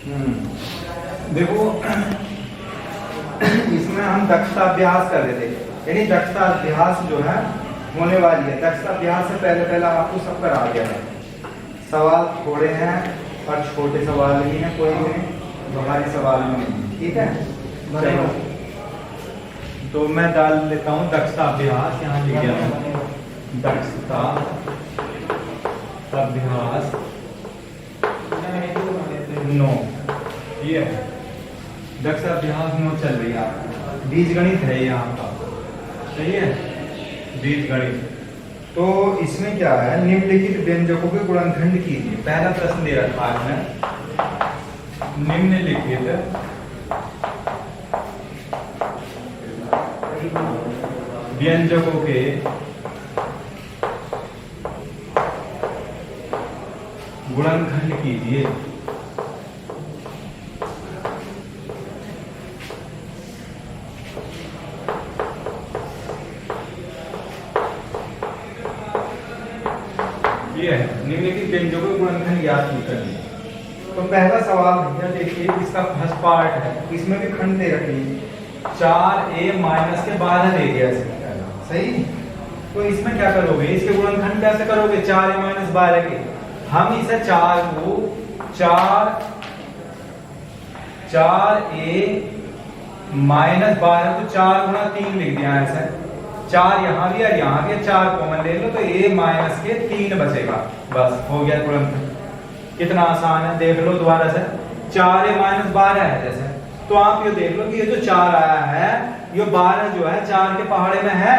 देखो इसमें हम दक्षता अभ्यास कर रहे थे, यानी दक्षता अभ्यास जो है होने वाली है। दक्षता अभ्यास से पहले पहले आपको सब करा दिया है। सवाल थोड़े हैं और छोटे सवाल भी हैं, कोई भी भारी सवाल नहीं, ठीक है। चलो तो मैं डाल लेता हूँ दक्षता अभ्यास, यहाँ लिख दिया हूँ दक्षता अभ्यास 9। ये दक्षता अभ्यास 9 चल रही है आपकी, बीजगणित है ये आपका, सही है, बीजगणित। तो इसमें क्या है, निम्नलिखित व्यंजकों के गुणनखंड कीजिए। पहला प्रश्न दे रखा है निम्नलिखित व्यंजकों के गुणनखंड कीजिए। ये है निम्नलिखित व्यंजकों के गुणनखंड ज्ञात कीजिए। तो पहला सवाल भैया देखिए, इसका फर्स्ट पार्ट है, इसमें भी खंड दे रखी है 4a माइनस के 12 दे दिया इसमें, सही। तो इसमें क्या करोगे, इसके गुणनखंड कैसे करोगे 4a माइनस 12 के। हम इसे 4 को 4a माइनस 12 को 4 गुणा 3 लिख दिया ऐसे, 4 यहाँ भी और यहाँ भी, 4 कॉमन ले लो तो a माइनस के 3 बचेगा, बस हो गया गुणनखंड। कितना आसान है, देख लो दोबारा से, 4a माइनस 12 है जैसे, तो आप ये देख लो कि ये जो 4 आया है, ये 12 जो है 4 के पहाड़े में है,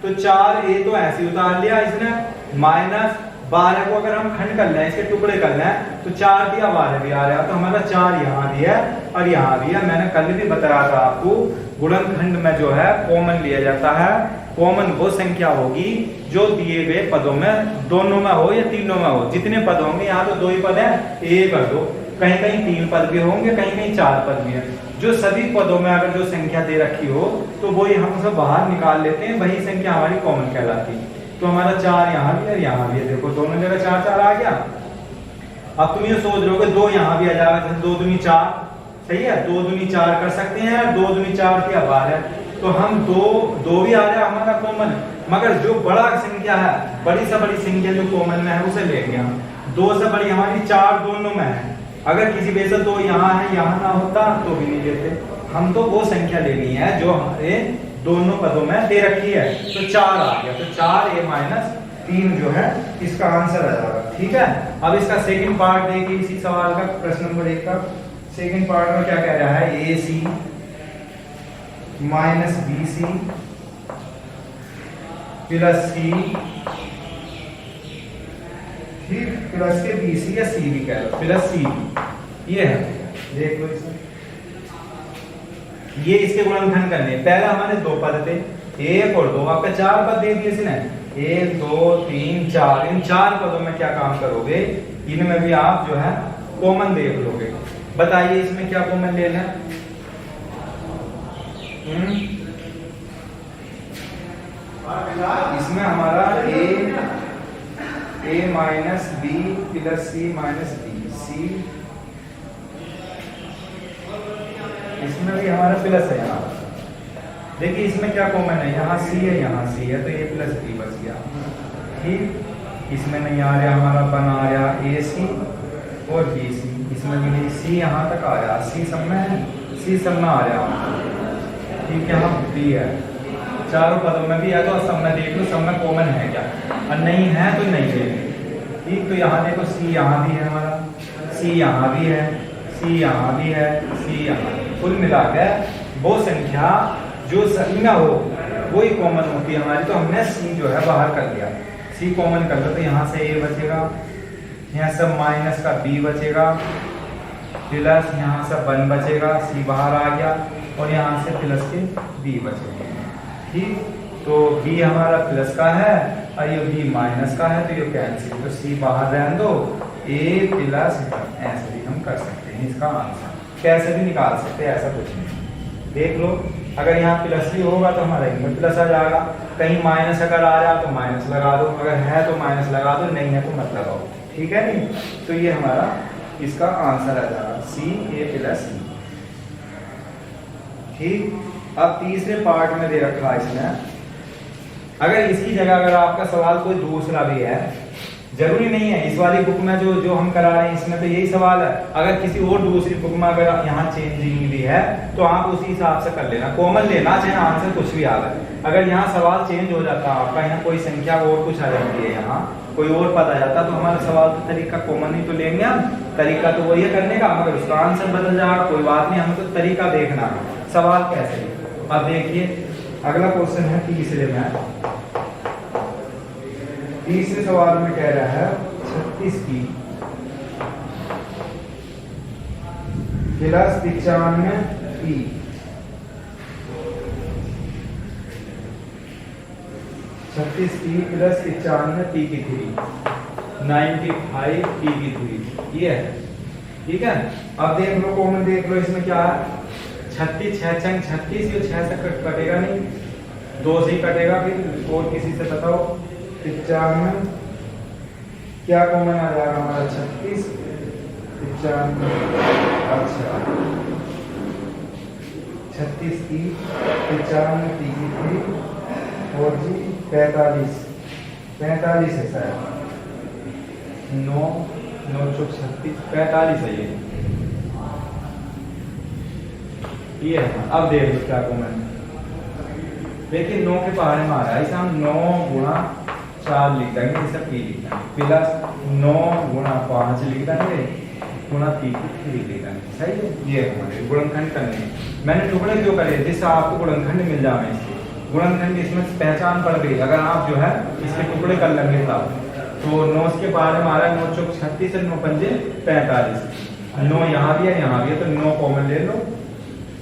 तो 4a तो ऐसे उतार लिया इसने, माइनस 12 को अगर हम खंड कर लें, इसके टुकड़े कर लें, तो 4 दिया 12 भी आ रहा है, तो हमारा 4 यहाँ भी है और यहाँ भी है। मैंने कल भी बताया था आपको, गुणनखंड में जो है कॉमन लिया जाता है। कॉमन वो संख्या होगी जो दिए गए पदों में दोनों में हो या तीनों में हो। जितने पद होंगे, यहाँ तो 2 ही पद है, ए कर दो, कहीं कहीं 3 पद भी होंगे, कहीं कहीं 4 पद भी है। जो सभी पदों में अगर जो संख्या दे रखी हो तो वो हम सब बाहर निकाल लेते हैं, वही संख्या हमारी कॉमन कहलाती है। तो हमारा 4 यहाँ भी है, यहाँ भी है, देखो दोनों जगह 4 4 आ गया। अब तुम ये सोच रहे हो कि 2 यहाँ भी आ जाएगा, जैसे 2 दूनी 4, सही है, 2 दूनी 4 कर सकते हैं, 2 दूनी 4 की 12 है, तो हम 2 भी आ जाए हमारा कॉमन। मगर जो बड़ा संख्या है, बड़ी से बड़ी संख्या जो कॉमन में है उसे लेंगे हम। 2 से बड़ी हमारी 4 दोनों में है, अगर किसी वजह से 2 यहाँ है, यहाँ ना होता तो भी नहीं लेते हम। तो वो संख्या लेनी है जो हमारे दोनों पदों में दे रखी है। तो 4 आ गया, तो 4a माइनस 3 जो है इसका आंसर आ जाएगा, ठीक है। अब इसका सेकंड पार्ट देखिए, इसी सवाल का प्रश्न नंबर 1 का सेकंड पार्ट में क्या कह रहा है, ac minus bc plus c, ठीक, प्लस के bc या c भी कह लो, प्लस c, ये है, देख लो इसे। ये इसके गुणनखंड करने, पहला हमारे 2 पद थे, 1 और 2, आपका 4 पद दे दिए इसने, 1 2 3 4। इन 4 पदों में क्या काम करोगे, इनमें भी आप जो है कॉमन देख लोगे। बताइए इसमें क्या कॉमन लेना है, इसमें हमारा a minus b plus c minus b, c इसमें भी हमारा प्लस है यहाँ। देखिए इसमें क्या कॉमन है, यहाँ c है, यहाँ c है, तो a प्लस b बच गया, ठीक। इसमें नहीं आ रहा हमारा, बना आ रहा ac और bc, इसमें भी नहीं, c यहाँ तक आ रहा, c सब में है, c सब में आ रहा, ठीक। यहाँ b है, चारों पदों में भी है, तो सब में देख लो सब में कॉमन है क्या, और नहीं है तो नहीं लेंगे, ठीक। तो यहाँ देखो c यहाँ भी है हमारा, c यहाँ भी है, c यहाँ भी है, c यहाँ, कुल मिलाकर वो संख्या जो सही में हो वो ही कॉमन होती है हमारी। तो हमने c जो है बाहर कर दिया, c कॉमन कर दो, तो यहाँ से a बचेगा, यहाँ से माइनस का b बचेगा, प्लस यहाँ से 1 बचेगा, c बाहर आ गया, और यहाँ से प्लस के b बचेगा, ठीक। तो b हमारा प्लस का है और ये b माइनस का है, तो ये कैंसिल, तो c बाहर रहने दो, a प्लस, ऐसे भी हम कर सकते हैं। इसका आंसर कैसे भी निकाल सकते हैं, ऐसा कुछ नहीं। देख लो, अगर यहाँ प्लस भी होगा तो हमारा इनमें प्लस आ जाएगा, कहीं माइनस अगर आ रहा तो माइनस लगा दो, अगर है तो माइनस लगा दो, नहीं है तो मत लगाओ, ठीक है नहीं। तो ये हमारा इसका आंसर आ जाएगा सी ए प्लस सी। ठीक, अब तीसरे पार्ट में दे रखा है इसमें, अगर इसकी जगह अगर आपका सवाल कोई दूसरा भी है, जरूरी नहीं है इस वाली बुक में जो हम करा रहे हैं इसमें तो यही सवाल है, अगर किसी और दूसरी बुक में अगर यहाँ चेंजिंग भी है तो आप उसी हिसाब से कर लेना, कॉमन लेना, चाहे आंसर कुछ भी आ गए। अगर यहाँ सवाल चेंज हो जाता है आपका, यहाँ कोई संख्या और कुछ आ जाती है, यहाँ कोई और पता जाता तो हमारा सवाल तो तरीका कॉमन ही तो लेंगे हम, तरीका तो वही है करने का, मगर उसका आंसर बदल जाएगा, कोई बात नहीं, हमें तो तरीका देखना है सवाल कैसे। अब देखिए अगला क्वेश्चन है तीसरे में, तीसरे सवाल में कह रहा है 36 की प्लस 95 पी, 36 की प्लस 95 पी की 3, 95 पी की 3, ये है। ठीक है, अब देख लो कॉमन देख लो, इसमें क्या है 36, 6 छंग 36, ये 6 से कटेगा नहीं, 2 से ही कटेगा, फिर और किसी से बताओ 95, क्या कॉमन आ जाएगा हमारा 36, 95, अच्छा 36 की 95 पी की 3 और जी 45, 45 है शायद, 9 9 चौक 36, 45 है ये है। अब देख लो क्या कॉमन, देखिए 9 के पहाड़े में आ रहा है, इसे हम 9 गुणा 4 लिख देंगे, इसे पी लिख देंगे, प्लस 9 गुणा 5 लिख देंगे, गुणा पी की 3 लिख देंगे, सही है। ये हमारे गुणनखंड करने, मैंने टुकड़े क्यों करे, जिससे आपको गुणनखंड मिल जाए, इसके गुणनखंड इसमें पहचान पड़ गई, अगर आप जो है इसके टुकड़े कर लेंगे तब तो 9 के पहाड़े में आ रहा है 9 चौक 36 और 9 पंजे 45, 9 यहाँ भी है यहाँ भी है तो 9 कॉमन ले लो,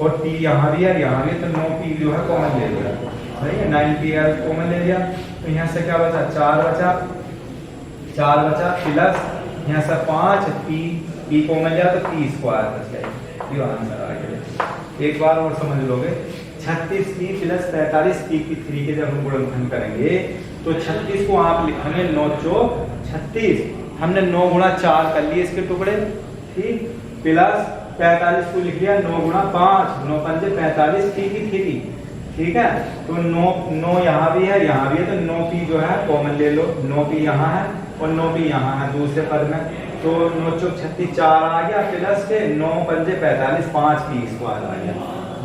और पी यहाँ भी है यहाँ भी, तो 9 पी जो है कॉमन ले लिया, सही है, 9 पी कॉमन ले लिया, तो यहाँ से क्या बचा 4 बचा, 4 बचा प्लस यहाँ से 5 पी कॉमन लिया तो पी स्क्वायर बच गया, ये आंसर आ गया। एक बार और समझ लोगे, 36 की प्लस 45 पी की 3 के जब हम गुणनखंड करेंगे तो 36 को आप लिखेंगे 9 चौक 36, हमने 9 गुणा 4 कर लिए इसके टुकड़े, ठीक, प्लस 45 को लिख लिया 9 गुणा 5, 9 पंजे 45 पी की 3, ठीक है, तो 9 यहाँ भी है यहाँ भी है, तो 9 पी जो है कॉमन ले लो, 9 पी यहाँ है और 9 पी यहाँ है दूसरे पद में, तो 9 चौक 36 4 आ गया, प्लस के 9 पंजे 45 5 पी स्क्वायर आ गया।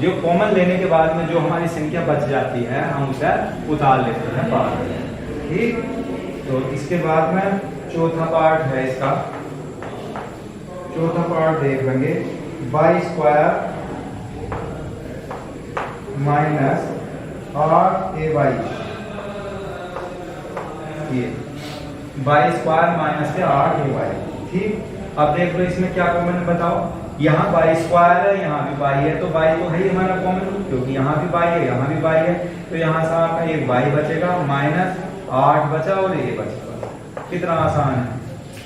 जो कॉमन लेने के बाद में जो हमारी संख्या बच जाती है हम उसे उतार लेते हैं बाहर, ठीक। तो इसके बाद में चौथा पार्ट है इसका, चौथा पार्ट देख लेंगे, वाई स्क्वायर माइनस 8ay, ये वाई स्क्वायर माइनस के 8ay, ठीक। अब देख लो इसमें क्या कॉमन बताओ, यहाँ वाई स्क्वायर है यहाँ भी वाई है, तो वाई तो है ही हमारा कॉमन, क्योंकि यहाँ भी वाई है यहाँ भी वाई है, तो यहाँ से आपका एक वाई बचेगा, माइनस 8 बचा और ये बचा। कितना आसान है,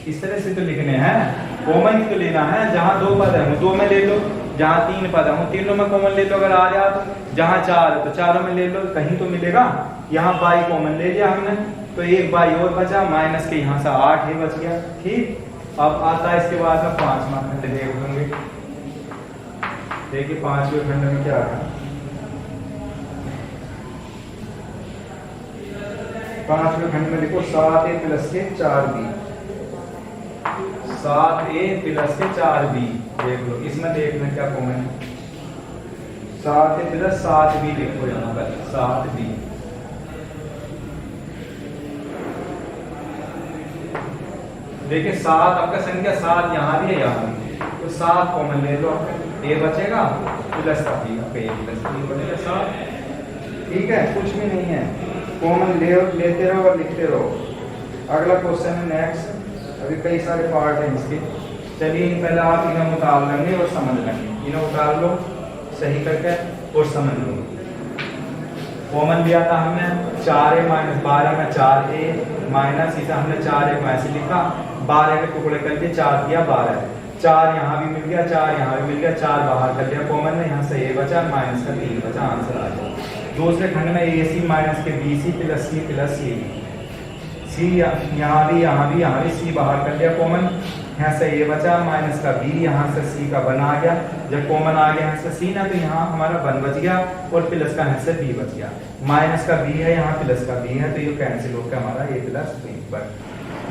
इस तरह से तो लिखने हैं, कॉमन ही तो लेना है, जहाँ 2 पद है 2 में ले लो, जहाँ 3 पद है 3 में कॉमन ले लो, अगर आ जाए तो जहाँ 4 है तो 4 में ले लो, कहीं तो मिलेगा। यहाँ वाई कॉमन ले लिया हमने, तो एक वाई और बचा, माइनस के यहाँ से 8 ही बच गया, ठीक। अब आता है इसके बाद में 5वां खंड देख लेंगे, देखिए 5वें खंड में क्या है, 5वें खंड में देखो 7a प्लस के 4b, 7a प्लस के 4b, देख लो इसमें देखना क्या कॉमन है, 7a प्लस 7b लिखो यहाँ पर 7b, देखिए 7 आपका संख्या 7 यहाँ भी है यहाँ भी, तो 7 कॉमन ले लो, a बचेगा प्लस का b, प्लस b बचेगा 7, ठीक है, कुछ भी नहीं है, कॉमन लेते रहो और लिखते रहो। अगला क्वेश्चन है नेक्स्ट, अभी कई सारे पार्ट हैं इसके, चलिए पहले आप इन्हें उतार लेंगे और समझ लेंगे, इन्हें उतार लो सही करके और समझ लो। कॉमन लिया था हमने 4a माइनस 12 में 4a माइनस, इसे हमने 4a को ऐसे लिखा, 12 के टुकड़े करके 4 किया 12, 4 यहाँ भी मिल गया 4 यहाँ भी मिल गया, 4 बाहर कर लिया कॉमन में, यहाँ से a बचा माइनस का 3 बचा, आंसर आ गया। दूसरे खंड में ac माइनस के bc plus c plus c, c यहाँ भी c बाहर कर लिया कॉमन, यहाँ से ये बचा माइनस का बी, यहाँ से सी का वन आ गया। जब कॉमन आ गया यहाँ से सी ना, तो यहाँ हमारा वन बच गया और प्लस का यहाँ से बी बच गया। माइनस का बी है, यहाँ प्लस का बी है, तो ये कैंसिल होकर हमारा ए प्लस बी पर।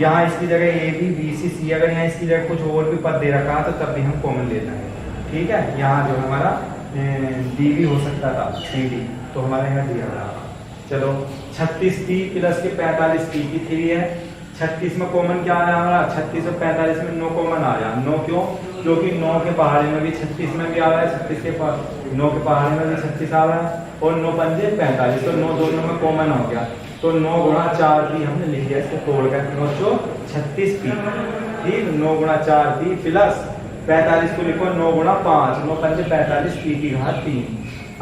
यहाँ इसकी जगह ए बी बी सी सी, अगर यहाँ इसकी जगह कुछ और भी पद दे रखा तो तब भी हम कॉमन ले लेंगे। ठीक है, यहाँ जो हमारा डी भी हो सकता था, सी डी, तो हमारे यहाँ दिया रहा। चलो 36 टी प्लस के 45 टी की 3 है। 36 में कॉमन क्या आया हमारा, 36 और 45 में 9 कॉमन आया। 9 क्यों, क्योंकि 9 के पहाड़े में भी 36 में भी आ रहा है, 36 के पास 9 के पहाड़े में भी 36 आ रहा है, और 9 पंजे 45, तो 9 दोनों में कॉमन हो गया। तो 9 गुणा 4 भी हमने लिख दिया, इसको तोड़ कर 9 चो 36 पी, ठीक। 9 गुणा 4 पी प्लस 45 को लिखो 9 गुणा 5, 9 पंजे 45 पी की घात 3।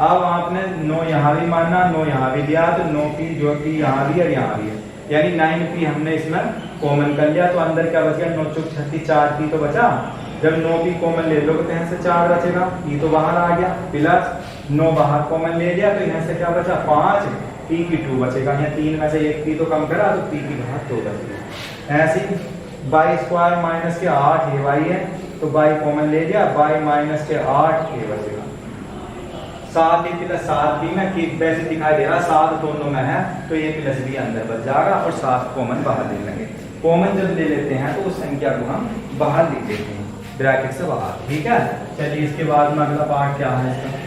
अब आपने 9 यहाँ भी मानना, 9 यहाँ भी दिया, तो 9 पी जो कि यहाँ भी और यहाँ भी है, यानी 9 पी हमने इसमें कॉमन कर लिया। तो अंदर क्या बच गया, 9 चौक 36, 4 पी तो बचा। जब 9 पी कॉमन ले लोगे तो यहाँ से 4 बचेगा, पी तो बाहर आ गया, प्लस 9 बाहर कॉमन ले लिया, तो यहाँ से क्या बचा 5, पी की 2 बचेगा। यहाँ 3 में से 1 पी तो कम करा, तो पी की घात 2 बचेगी। ऐसे बाई स्क्वायर माइनस के 8 ए वाई है, तो बाई कॉमन ले लिया, बाई माइनस के 8 ए बचेगा। 7 ए प्लस 7 बी में कि वैसे दिखाई दे रहा 7 दोनों में है, तो ये प्लस बी अंदर बच जाएगा और 7 कॉमन बाहर ले लेंगे। कॉमन जब ले लेते हैं तो उस संख्या को हम बाहर लिख देते हैं, ब्रैकेट से बाहर। ठीक है, चलिए इसके बाद में अगला पार्ट क्या है इसका।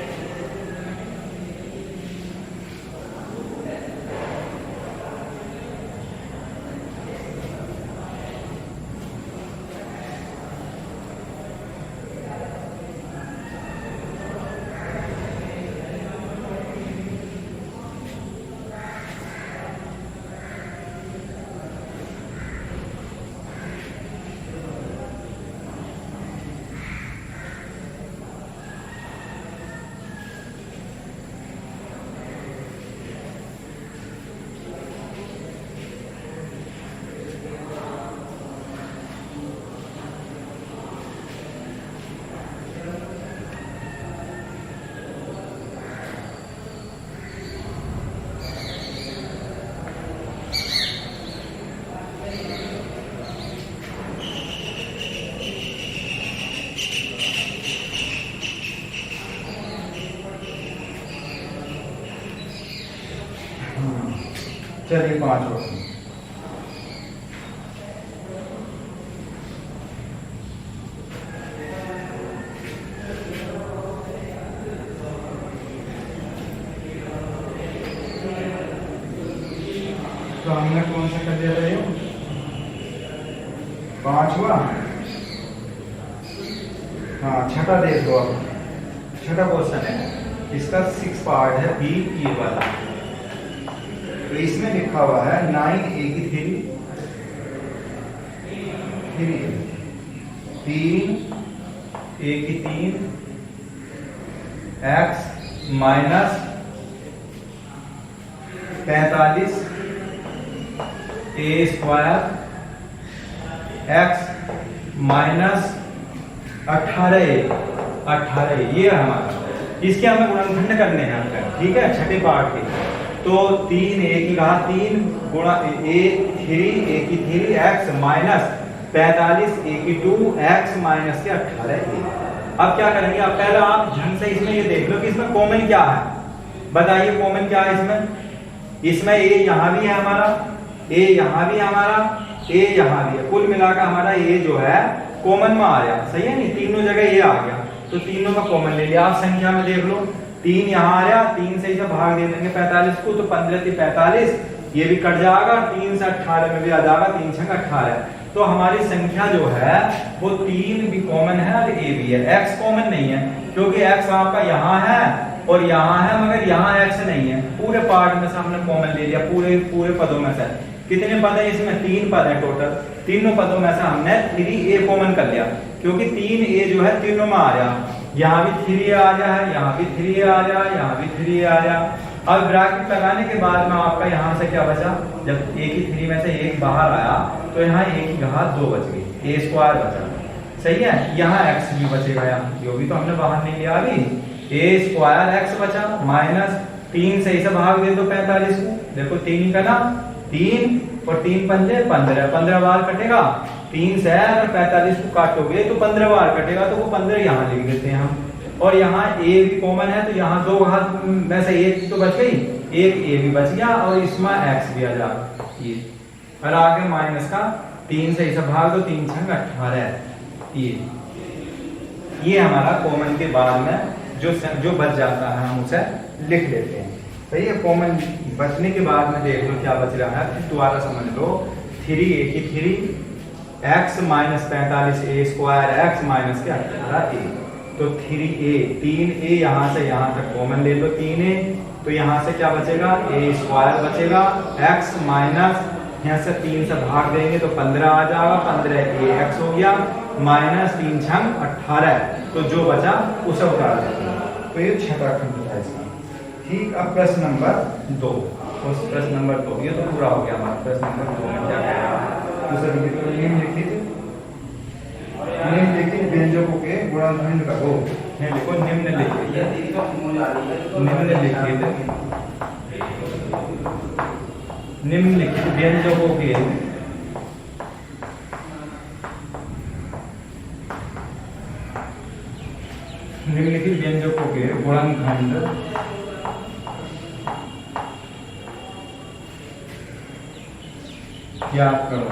चलिए 5 और तो हमने कौन सा कर दिया था ये 5 हुआ। हाँ, छठा देख लो आप, छठा क्वेश्चन है, इसका 6 पार्ट है, बी ये वाला। तो इसमें लिखा हुआ है 9 ए की 3 ए की 3 एक्स माइनस 45 ए स्क्वायर एक्स माइनस 18 ये है हमारा। इसके हमें गुणनखंड करने हैं आपका, ठीक है, छठे पार्ट के। तो 3 ए की घात 3 गुणा ए 3 ए की 3 एक्स माइनस 45 ए की 2 एक्स माइनस के 18 ए। अब क्या करेंगे, अब पहले आप ढंग से इसमें ये देख लो कि इसमें कॉमन क्या है, बताइए कॉमन क्या है इसमें। इसमें ए यहाँ भी है हमारा, ए यहाँ भी है हमारा, ए यहाँ भी है, कुल मिलाकर हमारा ए जो है कॉमन में आ गया, सही है नहीं, तीनों जगह ये आ गया, तो तीनों का कॉमन ले लिया। आप संख्या में देख लो, 3 यहाँ आ रहा, 3 से इसे भाग दे देंगे 45 को, तो 15 से 45 ये भी कट जाएगा, 3 से 18 में भी आ जाएगा, 3 से 18। तो हमारी संख्या जो है वो 3 भी कॉमन है और ए भी है, एक्स कॉमन नहीं है, क्योंकि एक्स आपका यहाँ है और यहाँ है, मगर यहाँ एक्स नहीं है। पूरे पार्ट में से हमने कॉमन ले लिया, पूरे पदों में से। कितने पद है इसमें, 3 पद है टोटल, तीनों पदों में से हमने 3a कॉमन कर लिया, क्योंकि 3a जो है तीनों में आ रहा, यहाँ भी 3a आ रहा है, यहाँ भी 3a आ रहा है, यहाँ भी 3a आ रहा। अब ब्रैकेट लगाने के बाद में आपका यहाँ से क्या बचा, जब a की 3 में से 1 बाहर आया तो यहाँ a की घात 2 बच गई, a स्क्वायर बचा, सही है। यहाँ x भी बचेगा, यहाँ जो भी तो हमने बाहर नहीं लिया अभी, a स्क्वायर x बचा माइनस 3 से इसे भाग दे दो 45 को, देखो 3 का ना 3 और 3 पंजे 15, 15 बार कटेगा, 3 से अगर 45 को काटोगे तो 15 बार कटेगा, तो वो 15 यहाँ लिख देते हैं हम। और यहाँ a भी कॉमन है, तो यहाँ दो घात में से एक तो बच गई, एक a भी बच गया और इसमें x भी आ जाएगा ये। और आगे माइनस का 3 से इसे भाग दो, 3 छंग 18 ये हमारा कॉमन के बाद में जो बच जाता है हम उसे लिख लेते हैं। सही है। कॉमन बचने के बाद में देख लो क्या बच रहा है, फिर दोबारा समझ लो। 3 a की 3 x minus 45 a square x minus के 18 a, तो 3a 3a यहाँ से यहाँ तक कॉमन ले लो 3a, तो यहाँ से क्या बचेगा a स्क्वायर बचेगा, x माइनस यहाँ से 3 से भाग देंगे तो 15 आ जाएगा, 15 ax हो गया माइनस 3 छंग 18, तो जो बचा उसे उतार देंगे। तो ये छठा खंड था इसका। ठीक। अब प्रश्न नंबर 2, प्रश्न नंबर 2 ये तो पूरा हो गया हमारा। प्रश्न नंबर 2 में क्या कह रहा है, दूसरा निम्नलिखित व्यंजकों के गुणनखंड का हो। देखो निम्नलिखित व्यंजकों के गुणनखंड ज्ञात करो।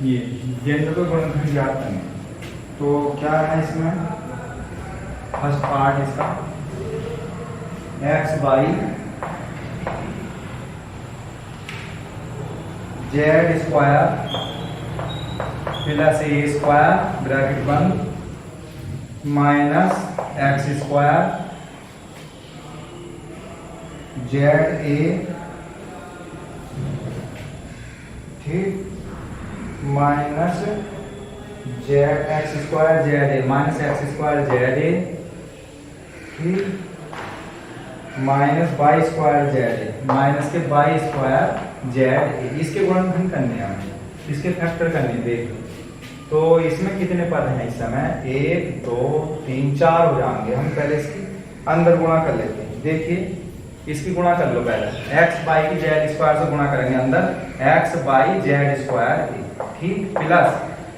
ये व्यंजकों के गुणनखंड ज्ञात करने, तो क्या है इसमें फर्स्ट पार्ट इसका x by z square plus a square bracket बंद minus x square z a, ठीक, minus z x square Z a minus x square Z A, ठीक, minus y square Z a minus के y square Z a. इसके गुणनखंड करने हैं हमें, इसके फैक्टर करने। देख तो इसमें कितने पद हैं इस समय, 1 2 3 4 हो जाएंगे। हम पहले इसकी अंदर गुणा कर लेते हैं। देखिए इसकी गुणा कर लो पहले, x बाई की जेड स्क्वायर से गुणा करेंगे अंदर, x बाई जेड स्क्वायर ए, ठीक, प्लस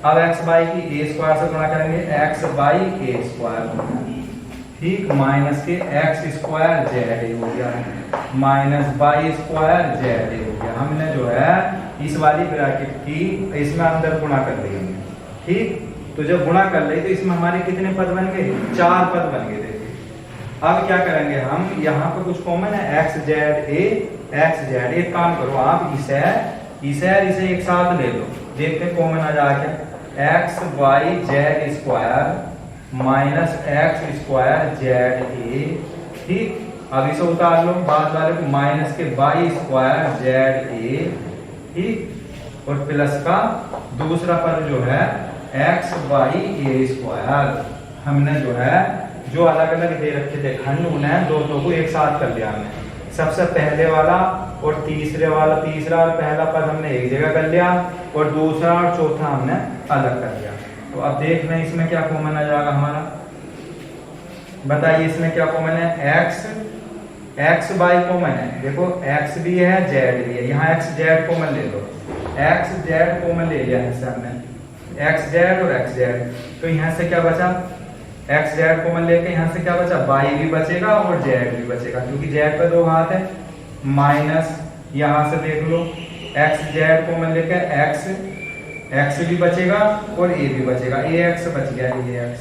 अब x बाई की a स्क्वायर से गुणा करेंगे, x बाई a स्क्वायर, ठीक, माइनस के x स्क्वायर जेड ए हो गया minus by square Z A हो गया। हमने जो है इस वाली ब्रैकेट की इसमें अंदर गुणा कर दी हमने, ठीक। तो जब गुणा कर ले तो इसमें हमारे कितने पद बन गए, 4 पद बन गए। अब क्या करेंगे हम, यहाँ पे कुछ कॉमन है x Z A x Z. एक काम करो आप इसे एक साथ ले लो, देखते हैं कॉमन आ जाएगा, x Y Z square minus x square Z A, ठीक। अब इसे उतार लो बाद वाले को, माइनस के वाई स्क्वायर जेड ए, ठीक, और प्लस का दूसरा पद जो है x वाई ए स्क्वायर। हमने जो है जो अलग अलग दे रखे थे खंड, उन्हें दोनों को एक साथ कर लिया हमने। सबसे पहले वाला और तीसरा और पहला पद हमने एक जगह कर लिया और दूसरा और चौथा हमने अलग कर लिया। तो अब देखना इसमें क्या कॉमन आ जाएगा हमारा, बताइए इसमें क्या कॉमन है, x बाई कॉमन है, देखो x भी है जेड भी है, यहाँ x जेड कॉमन ले लो, x जेड कॉमन ले लिया है हमने, x जेड और x जेड। तो यहाँ से क्या बचा, x जेड कॉमन लेके यहाँ से क्या बचा, y भी बचेगा और z भी बचेगा, क्योंकि z पे 2 हाथ है, माइनस यहाँ से देख लो x जेड कॉमन लेके x भी बचेगा और a भी बचेगा, ax बच गया, ax